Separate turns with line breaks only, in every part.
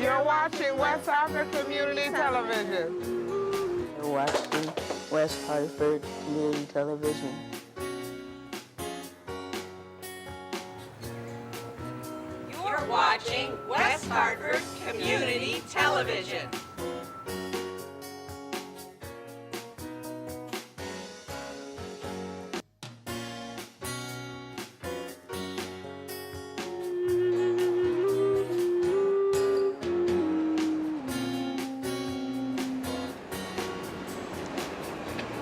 You're watching West Hartford Community Television.
You're watching West Hartford Community Television.
You're watching West Hartford Community Television.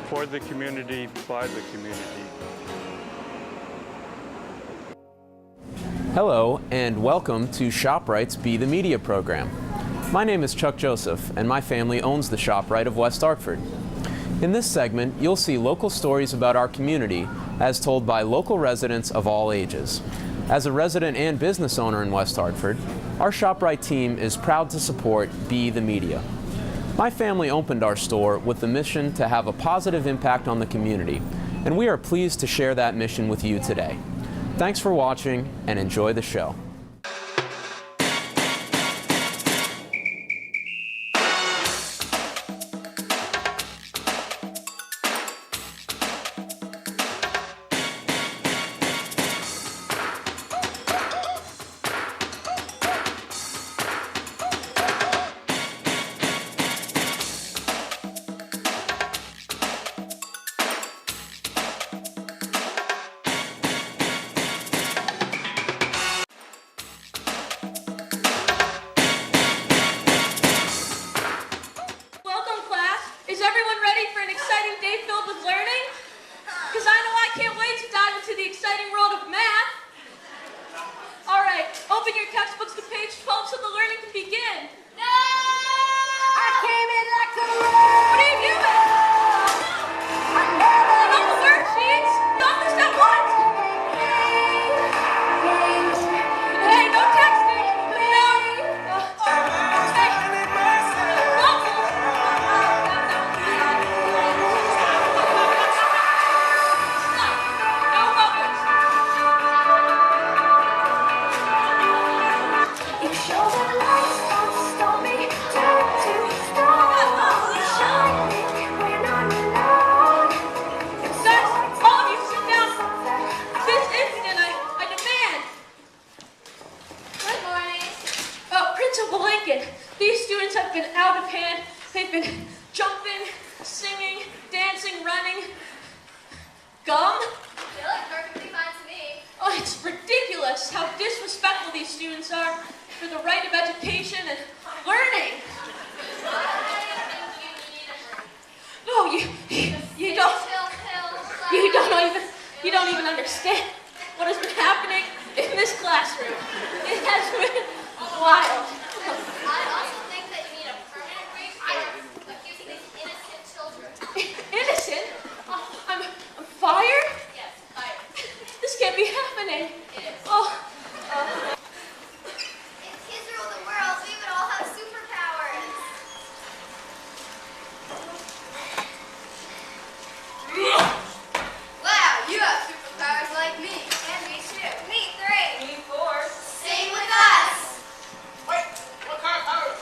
For the community, by the community.
Hello, and welcome to ShopRite's Be the Media program. My name is Chuck Joseph, and my family owns the ShopRite of West Hartford. In this segment, you'll see local stories about our community as told by local residents of all ages. As a resident and business owner in West Hartford, our ShopRite team is proud to support Be the Media. My family opened our store with the mission to have a positive impact on the community, and we are pleased to share that mission with you today. Thanks for watching and enjoy the show.
These students have been out of hand. They've been jumping, singing, dancing, running. Gum?
They look perfectly fine to me.
Oh, it's ridiculous how disrespectful these students are for the right of education and learning. No, you don't even understand what has been happening in this classroom. It has been wild.
I also think that you need a permanent break for accusing these innocent children.
Innocent? I'm fired?
Yes, fired.
This can't be happening.
It is.
If kids rule the world, we would all have superpowers. Wow, you have superpowers like me. And me too. Me 3.
Me 4.
Sing with us.
Wait, what kind of powers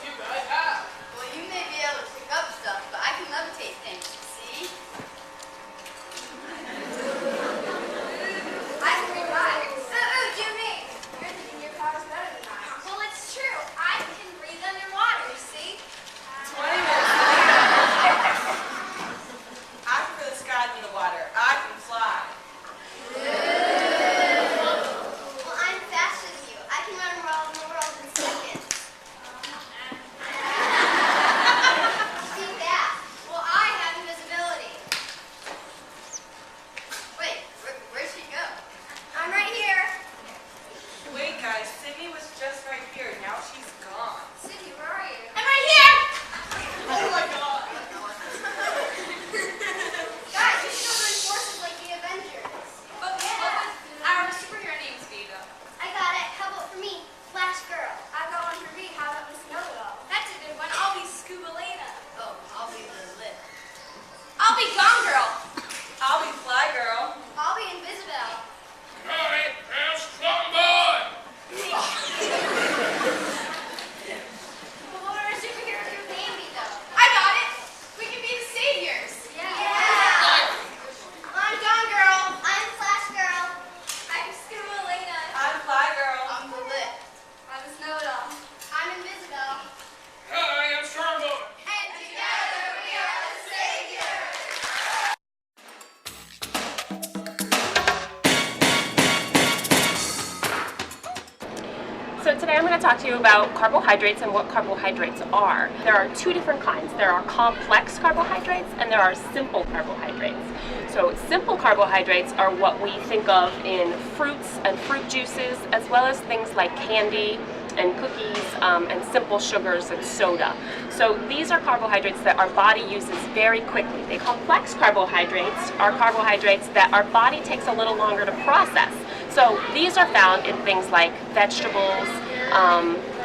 talk to you about carbohydrates and what carbohydrates are. There are two different kinds. There are complex carbohydrates and there are simple carbohydrates. So simple carbohydrates are what we think of in fruits and fruit juices, as well as things like candy and cookies and simple sugars and soda. So these are carbohydrates that our body uses very quickly. The complex carbohydrates are carbohydrates that our body takes a little longer to process. So these are found in things like vegetables,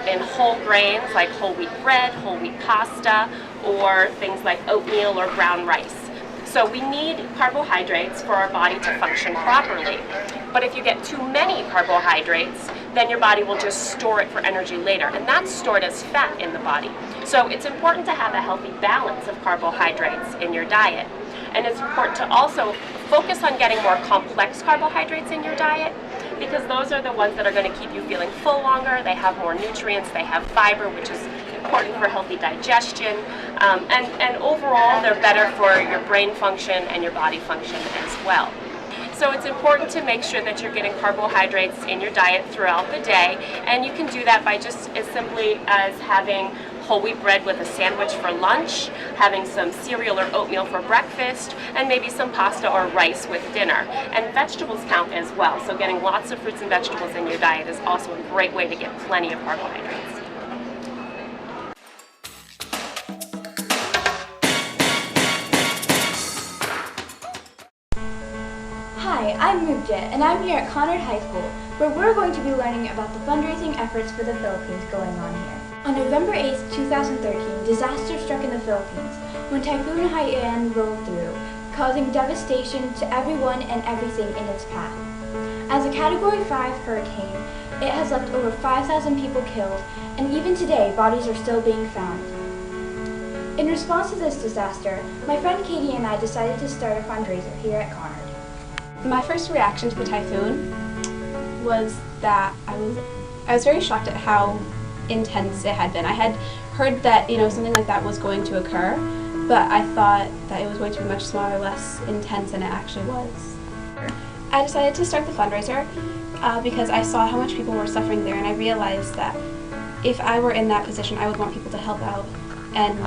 in whole grains like whole wheat bread, whole wheat pasta, or things like oatmeal or brown rice. So we need carbohydrates for our body to function properly. But if you get too many carbohydrates, then your body will just store it for energy later, and that's stored as fat in the body. So it's important to have a healthy balance of carbohydrates in your diet. And it's important to also focus on getting more complex carbohydrates in your diet, because those are the ones that are going to keep you feeling full longer. They have more nutrients, they have fiber, which is important for healthy digestion, and overall they're better for your brain function and your body function as well. So it's important to make sure that you're getting carbohydrates in your diet throughout the day, and you can do that by just as simply as having whole wheat bread with a sandwich for lunch, having some cereal or oatmeal for breakfast, and maybe some pasta or rice with dinner. And vegetables count as well, so getting lots of fruits and vegetables in your diet is also a great way to get plenty of carbohydrates.
Hi, I'm Mubjit, and I'm here at Conard High School, where we're going to be learning about the fundraising efforts for the Philippines going on here. On November 8, 2013, disaster struck in the Philippines when Typhoon Haiyan rolled through, causing devastation to everyone and everything in its path. As a Category 5 hurricane, it has left over 5,000 people killed, and even today, bodies are still being found. In response to this disaster, my friend Katie and I decided to start a fundraiser here at Conard.
My first reaction to the typhoon was that I was very shocked at how intense it had been. I had heard that something like that was going to occur, but I thought that it was going to be much smaller, less intense than it actually was. I decided to start the fundraiser because I saw how much people were suffering there, and I realized that if I were in that position, I would want people to help out, and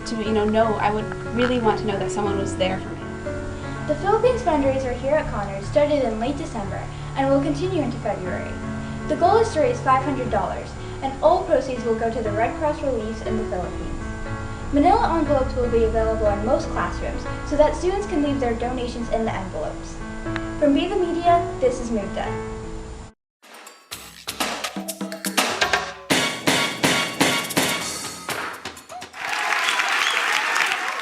to I would really want to know that someone was there for me.
The Philippines fundraiser here at Conard started in late December and will continue into February. The goal is to raise $500, and all proceeds will go to the Red Cross reliefs in the Philippines. Manila envelopes will be available in most classrooms so that students can leave their donations in the envelopes. From Be The Media, this is Mugda.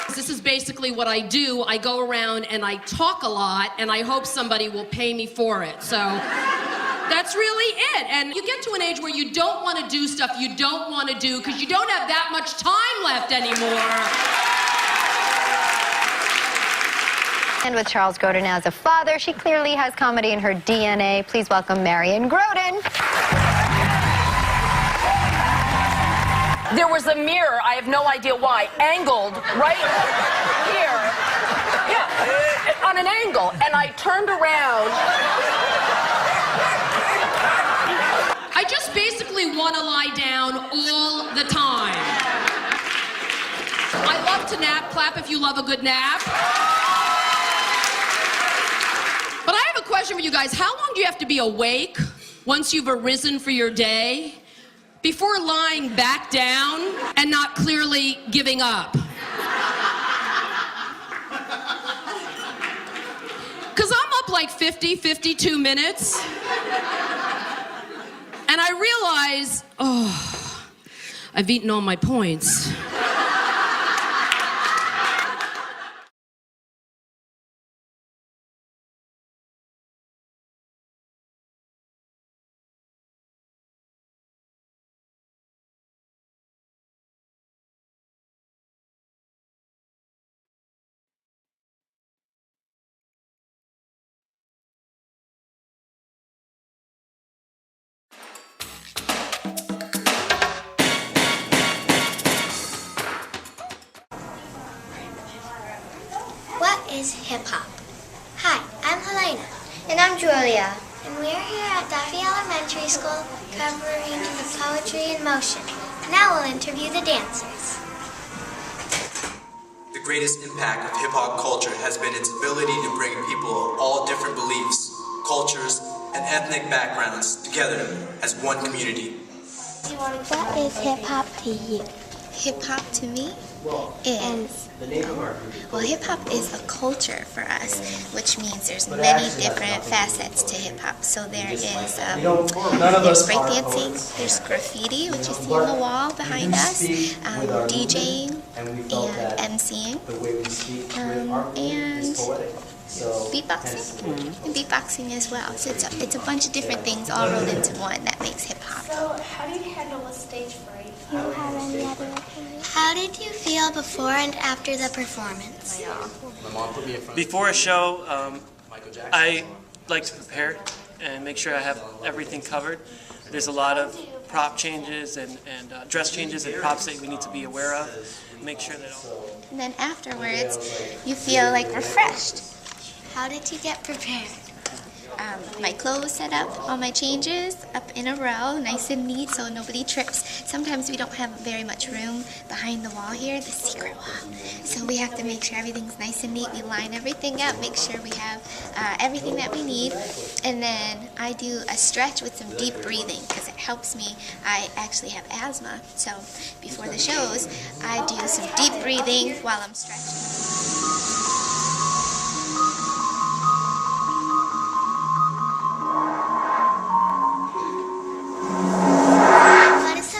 This is basically what I do. I go around and I talk a lot, and I hope somebody will pay me for it. So that's really it. And you get to an age where you don't want to do stuff you don't want to do because you don't have that much time left anymore.
And with Charles Grodin as a father, she clearly has comedy in her DNA. Please welcome Marion Grodin.
There was a mirror, I have no idea why, angled right here. Yeah, on an angle. And I turned around.
I just basically want to lie down all the time. I love to nap. Clap if you love a good nap. But I have a question for you guys. How long do you have to be awake once you've arisen for your day before lying back down and not clearly giving up? Because I'm up like 52 minutes. And I realize, I've eaten all my points.
What is hip-hop? Hi, I'm Helena. And I'm Julia. And we're here at Duffy Elementary School covering the Poetry in Motion. Now we'll interview the dancers.
The greatest impact of hip-hop culture has been its ability to bring people of all different beliefs, cultures, and ethnic backgrounds together as one community.
What is hip-hop to you?
Hip-hop to me is, well, hip-hop is a culture for us, which means there's many different facets to hip-hop. So there's breakdancing, there's graffiti, which you see on the wall behind us, DJing and MCing, and beatboxing as well. So it's a bunch of different things all rolled into one that makes hip-hop.
So how do you handle a stage fright? Do you have any other opinion? How did you feel before and after the performance?
Before a show, I like to prepare and make sure I have everything covered. There's a lot of prop changes and dress changes and props that we need to be aware of. Make sure that all...
And then afterwards, you feel like refreshed.
How did you get prepared?
My clothes set up, all my changes up in a row, nice and neat so nobody trips. Sometimes we don't have very much room behind the wall here, the secret wall. So we have to make sure everything's nice and neat. We line everything up, make sure we have everything that we need. And then I do a stretch with some deep breathing because it helps me. I actually have asthma, so before the shows, I do some deep breathing while I'm stretching.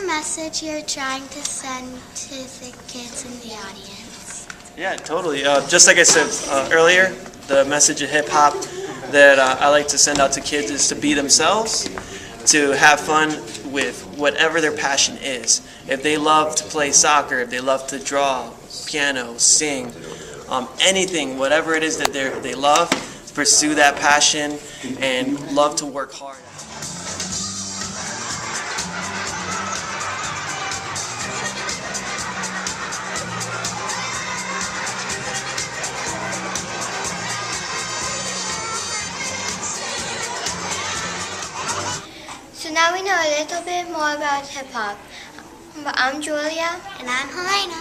Message you're trying to send to the kids in the audience?
Yeah, totally. Just like I said earlier, the message of hip-hop that I like to send out to kids is to be themselves, to have fun with whatever their passion is. If they love to play soccer, if they love to draw, piano, sing, anything, whatever it is that they love, pursue that passion and love to work hard.
So now we know a little bit more about hip-hop. I'm Julia. And I'm Helena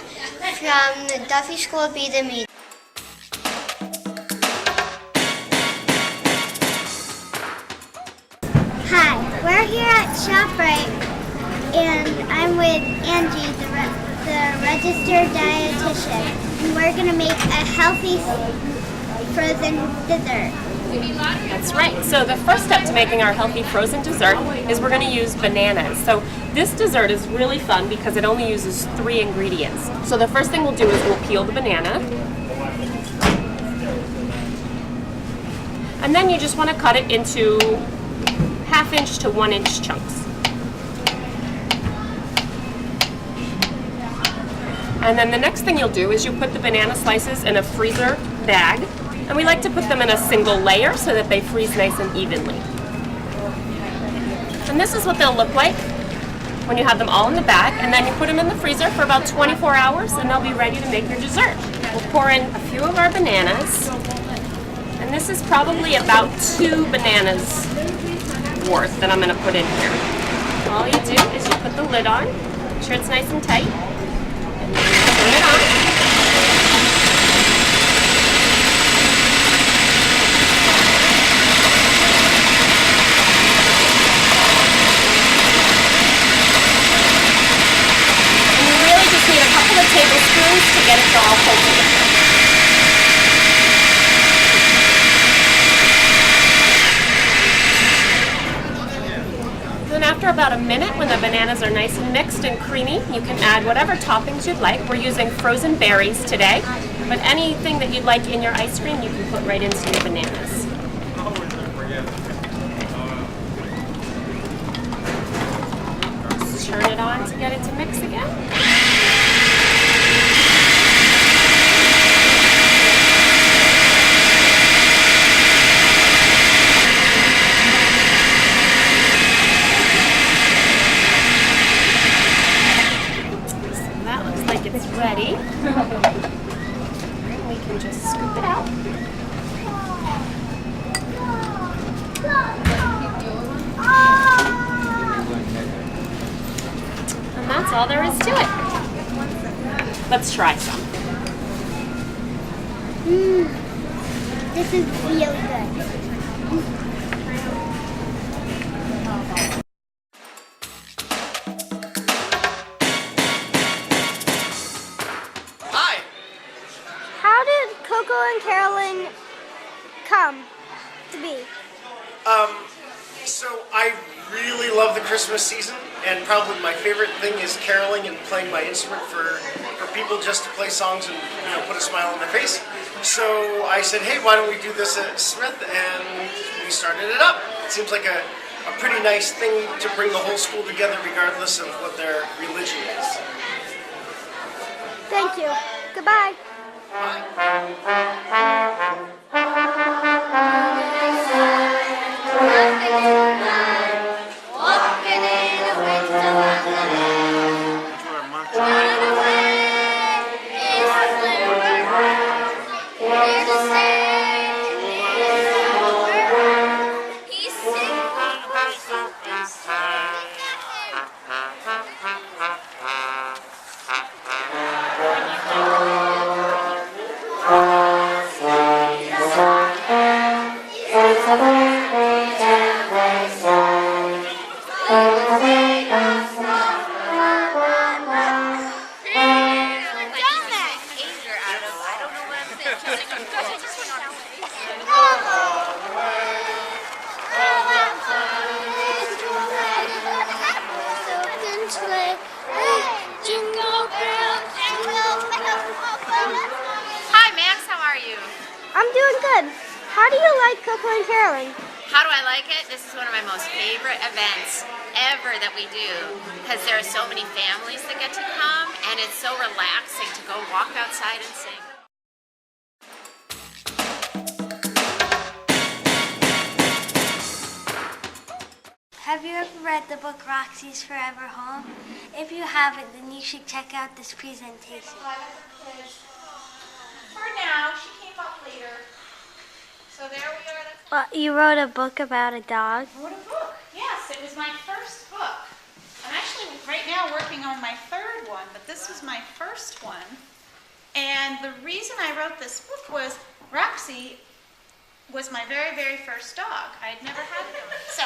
from the Duffy School Be The Media. Hi, we're here at ShopRite, and I'm with Angie, the registered dietitian, and we're going to make a healthy frozen dessert.
That's right. So the first step to making our healthy frozen dessert is we're going to use bananas. So this dessert is really fun because it only uses 3 ingredients. So the first thing we'll do is we'll peel the banana. And then you just want to cut it into 1/2 inch to 1 inch chunks. And then the next thing you'll do is you put the banana slices in a freezer bag. And we like to put them in a single layer so that they freeze nice and evenly. And this is what they'll look like when you have them all in the bag, and then you put them in the freezer for about 24 hours and they'll be ready to make your dessert. We'll pour in a few of our bananas, and this is probably about 2 bananas worth that I'm going to put in here. All you do is you put the lid on, make sure it's nice and tight, and then you turn it on. Tablespoons to get it to all cold together. Then after about a minute, when the bananas are nice and mixed and creamy, you can add whatever toppings you'd like. We're using frozen berries today, but anything that you'd like in your ice cream, you can put right into your bananas. Just turn it on to get it to mix again. Ready. We can just scoop it out. That's all there is to it. Let's try some.
This is real good.
Hi.
How did Coco and Carolyn come to be?
So I really love the Christmas season, and probably my favorite thing is caroling and playing my instrument for people just to play songs and put a smile on their face. So I said, hey, why don't we do this at Smith? And we started it up. It seems like a pretty nice thing to bring the whole school together regardless of what their religion is.
Thank you. Goodbye.
Hi, Max. How are you?
I'm doing good. How do you like Coco and Carolyn?
How do I like it? This is one of my most favorite events ever that we do because there are so many families that get to come, and it's so relaxing to go walk outside and sing.
Have you ever read the book Roxy's Forever Home? If you haven't, then you should check out this presentation.
For now, she came up later. So there we are.
Well, you wrote a book about a dog?
I wrote a book. Yes, it was my first book. I'm actually right now working on my third one, but this was my first one. And the reason I wrote this book was Roxy was my very, very first dog. I had never had a dog. So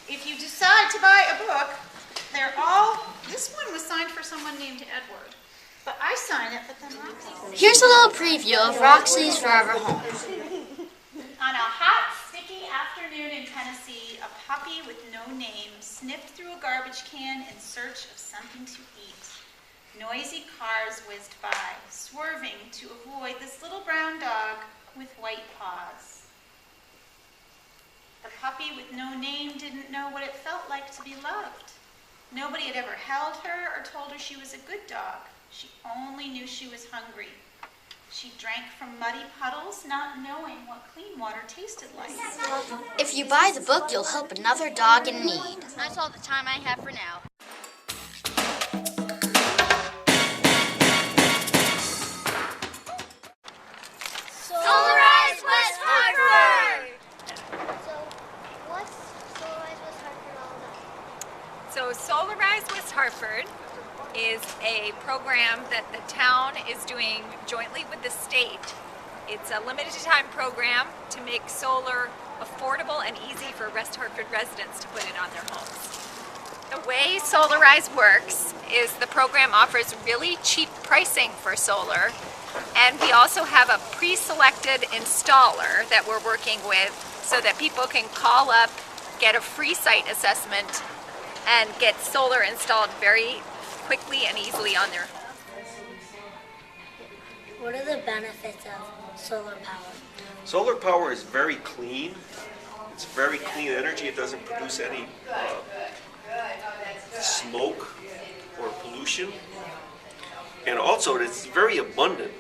if you decide to buy a book, they're all, this one was signed for someone named Edward. But I signed it, but then Roxy.
Here's a little preview of Roxy's Forever Home.
On a hot, sticky afternoon in Tennessee, a puppy with no name sniffed through a garbage can in search of something to eat. Noisy cars whizzed by, swerving to avoid this little brown dog with white paws. The puppy with no name didn't know what it felt like to be loved. Nobody had ever held her or told her she was a good dog. She only knew she was hungry. She drank from muddy puddles, not knowing what clean water tasted like.
If you buy the book, you'll help another dog in need.
That's all the time I have for now.
Solarize West Hartford! So, what's Solarize West Hartford all about?
So Solarize West Hartford is a program that the town is doing jointly with the state. It's a limited time program to make solar affordable and easy for West Hartford residents to put it on their homes. The way Solarize works is the program offers really cheap pricing for solar, and we also have a pre-selected installer that we're working with so that people can call up, get a free site assessment, and get solar installed very quickly and easily on their home.
What are the benefits of solar power?
Solar power is very clean. It's very clean energy. It doesn't produce any smoke or pollution. And also, it's very abundant.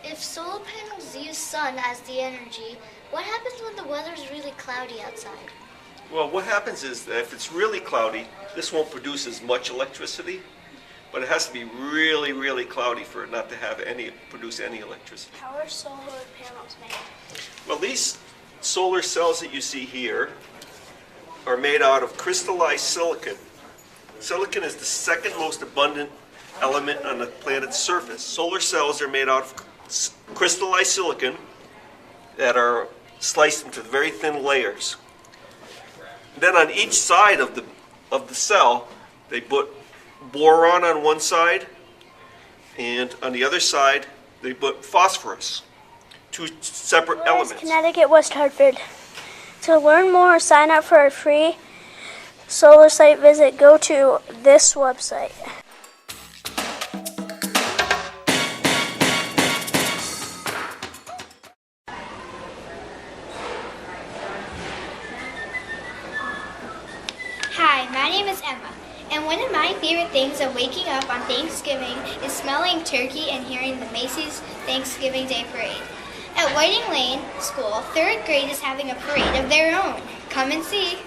If solar panels use sun as the energy, what happens when the weather's really cloudy outside?
Well, what happens is that if it's really cloudy, this won't produce as much electricity, but it has to be really, really cloudy for it not to have produce any electricity.
How are solar panels made?
Well, these solar cells that you see here are made out of crystallized silicon Silicon is the second most abundant element on the planet's surface. Solar cells are made out of crystallized silicon that are sliced into very thin layers. Then on each side of the cell, they put boron on one side, and on the other side, they put phosphorus. Two separate elements.
Connecticut, West Hartford. To learn more or sign up for a free solar site visit, go to this website.
Hi, my name is Emma, and one of my favorite things of waking up on Thanksgiving is smelling turkey and hearing the Macy's Thanksgiving Day Parade. At Whiting Lane School, 3rd grade is having a parade of their own. Come and see.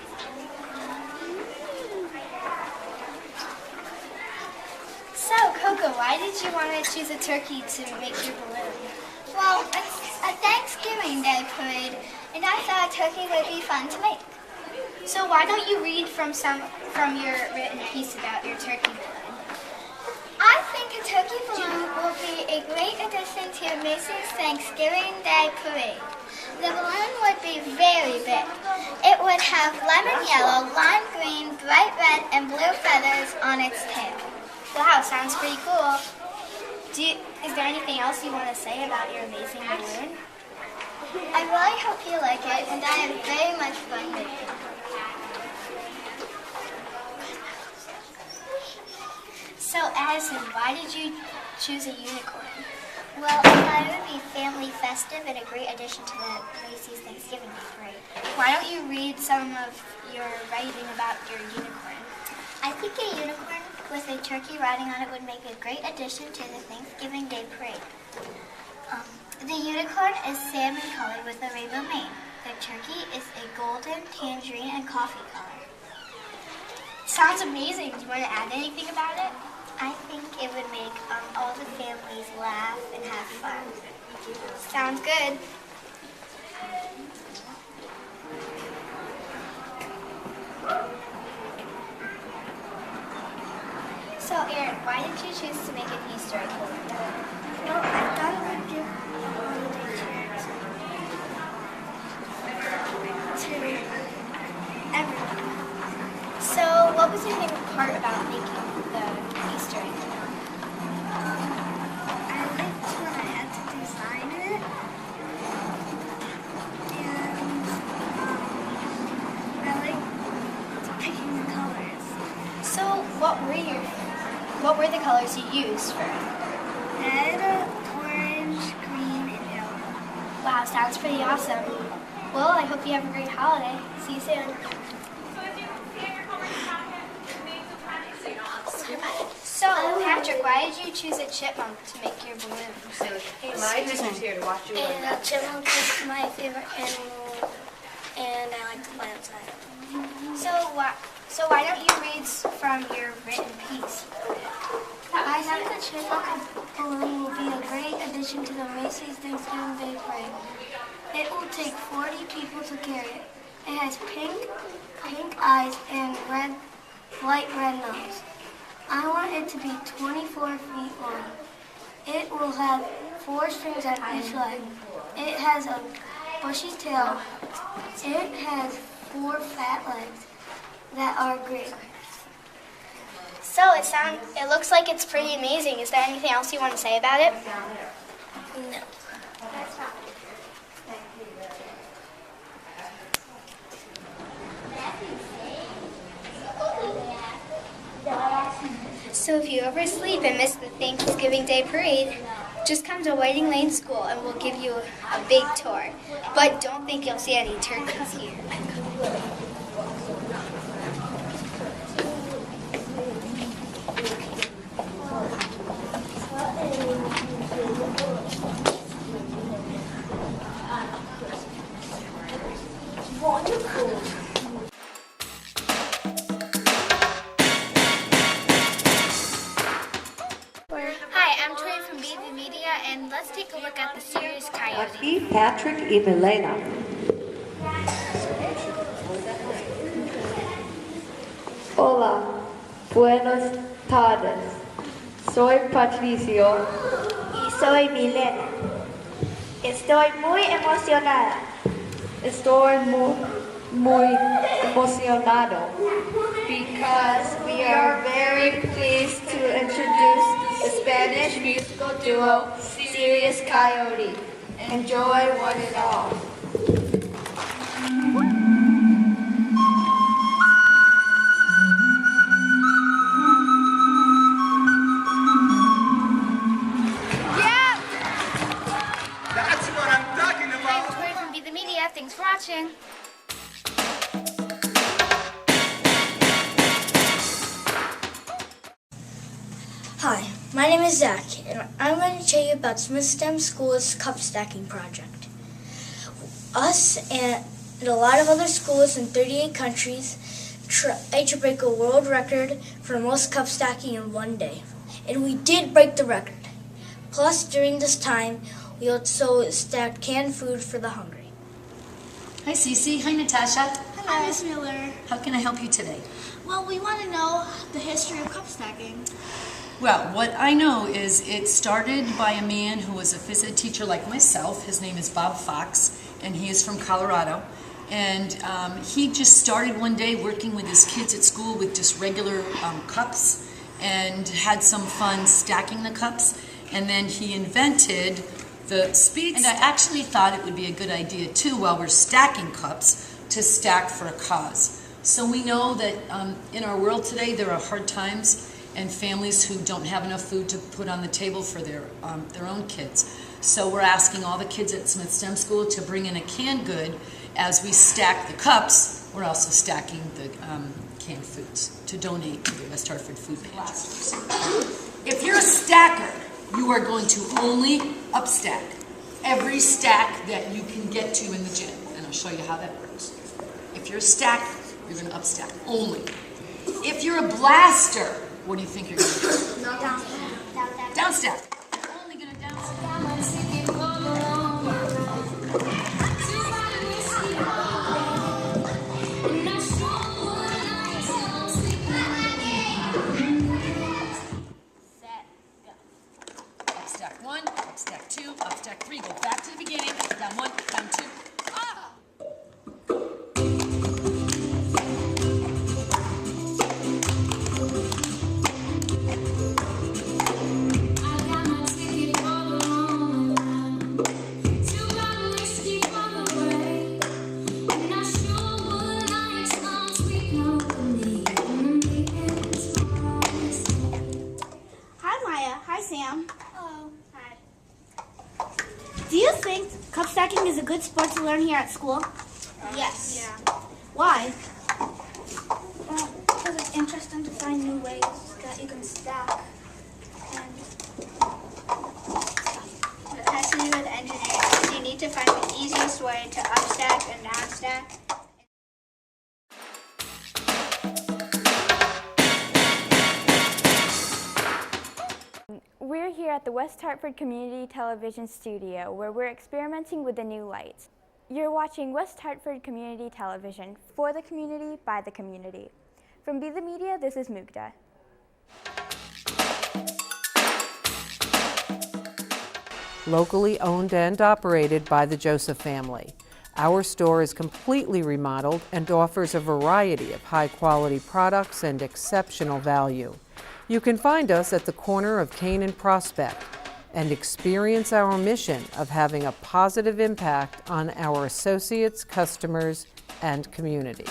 So, Coco, why did you want to choose a turkey to make your balloon?
Well, it's a Thanksgiving Day parade, and I thought a turkey would be fun to make.
So why don't you read from your written piece about your turkey balloon?
I think a turkey balloon will be a great addition to Macy's Thanksgiving Day Parade. The balloon would be very big. It would have lemon yellow, lime green, bright red, and blue feathers on its tail.
Wow, sounds pretty cool. Is there anything else you want to say about your amazing balloon?
I really hope you like it, and I had very much fun making it.
So, Addison, why did you choose a unicorn?
Well, I thought it would be family festive and a great addition to the Macy's Thanksgiving Day Parade.
Why don't you read some of your writing about your unicorn?
I think a unicorn with a turkey riding on it would make a great addition to the Thanksgiving Day Parade. The unicorn is salmon colored with a rainbow mane. The turkey is a golden, tangerine, and coffee color.
Sounds amazing. Do you want to add anything about it?
I think it would make all the families laugh and have fun.
Sounds good. So, Erin, why did you choose to make an Easter egg balloon?
Well, I thought it would give holiday cheer to everyone.
So, what was your favorite part about making the Easter egg balloon?
I liked when I had to design it, and I liked picking the colors.
So, what were the colors you used for it?
Red, orange, green, and yellow.
Wow, sounds pretty awesome. Well, I hope you have a great holiday. See you soon. So, Patrick, why did you choose a chipmunk to make your balloon?
My sister's here to watch you. And a chipmunk is my favorite animal, and I like to play outside.
So why don't you read from your written piece?
I think the chipmunk balloon will be a great addition to the Macy's Thanksgiving Day Parade. It will take 40 people to carry it. It has pink eyes and light red nose. I want it to be 24 feet long. It will have 4 strings on each leg. It has a bushy tail. It has 4 fat legs that are green.
So it looks like it's pretty amazing. Is there anything else you want to say about it?
No.
So if you oversleep and miss the Thanksgiving Day Parade, just come to Whiting Lane School and we'll give you a big tour. But don't think you'll see any turkeys here.
Hi, I'm Tori from BB Media, and let's take a look at the series Coyote.
Aquí Patrick y Melina.
Hola.
Buenos tardes. Soy Patricio.
Y soy Milena. Estoy muy emocionada.
Estoy muy emocionado
Because we are very pleased to introduce the Spanish musical duo Serious Coyote. Enjoy one and all.
That's what I'm talking about.
I'm Tori from Be The Media. Thanks for watching.
Hi, my name is Zach, and I'm going to tell you about Smith STEM School's cup stacking project. Us and a lot of other schools in 38 countries tried to break a world record for most cup stacking in one day, and we did break the record. Plus, during this time, we also stacked canned food for the hungry.
Hi, Cece. Hi, Natasha.
Hi, Miss Miller.
How can I help you today?
Well, we want to know the history of cup stacking.
Well, what I know is it started by a man who was a phys ed teacher like myself. His name is Bob Fox, and he is from Colorado. And he just started one day working with his kids at school with just regular cups and had some fun stacking the cups. And then he invented the speed. And I actually thought it would be a good idea too, while we're stacking cups, to stack for a cause. So we know that in our world today there are hard times and families who don't have enough food to put on the table for their own kids. So we're asking all the kids at Smith STEM School to bring in a canned good. As we stack the cups, we're also stacking the canned foods to donate to the West Hartford Food Pantry. If you're a stacker, you are going to only upstack every stack that you can get to in the gym. And I'll show you how that works. If you're a stacker, you're going to upstack only. If you're a blaster, what do you think you're going to do? Downstack. You're only going to downstack. Upstack one, upstack two, upstack three. Go back to the beginning. Down one, down two. Ah!
Hi, Maya. Hi, Sam. Hello. Hi. Do you think cup stacking is a good sport to learn here at school?
Yes.
Yeah. Why?
Well, because it's interesting to find new ways that you can stack. And it has to do with engineering. You need to find the easiest way to upstack and downstack.
We're here at the West Hartford Community Television Studio where we're experimenting with the new lights. You're watching West Hartford Community Television, for the community, by the community. From Be The Media, this is Mugda.
Locally owned and operated by the Joseph family. Our store is completely remodeled and offers a variety of high-quality products and exceptional value. You can find us at the corner of Kane and Prospect and experience our mission of having a positive impact on our associates, customers, and community.